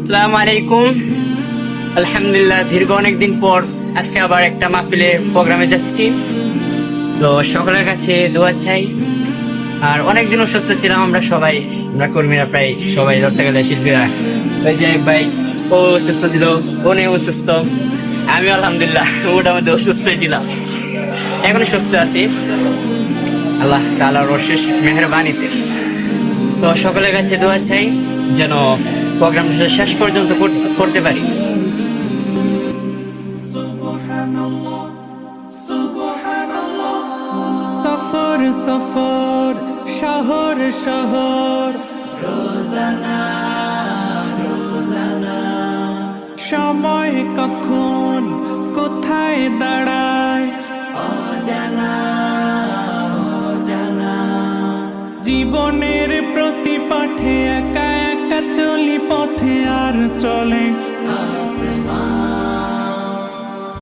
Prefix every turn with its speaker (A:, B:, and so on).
A: আসসালামু আলাইকুম। আলহামদুলিল্লাহ, দীর্ঘ অনেকদিন পর আজকে আবার একটা মাহফিলে প্রোগ্রামে যাচ্ছি। তো সকলের কাছে দোয়া চাই। আর অনেকদিন অসুস্থ ছিলাম আমরা কর্মীরা প্রায় সবাই ধরতে গেলে শিল্পীরা। ওই যে এক ভাই, ও অসুস্থ ছিল, ও নেই অসুস্থ। আমি আলহামদুলিল্লাহ মোটামুটি অসুস্থ ছিলাম, এখনো সুস্থ আছি আল্লাহ তাআলার অশেষ মেহেরবানিতে। তো সকলের কাছে দোয়া চাই যেন প্রোগ্রামটা শেষ পর্যন্ত করতে পারি।
B: সফর সফর শহর শহর রোজানা রোজানা, সময় কখন কোথায় দাঁড়ায় অজানা অজানা, জীবনের প্রতি পথে একা একা চলি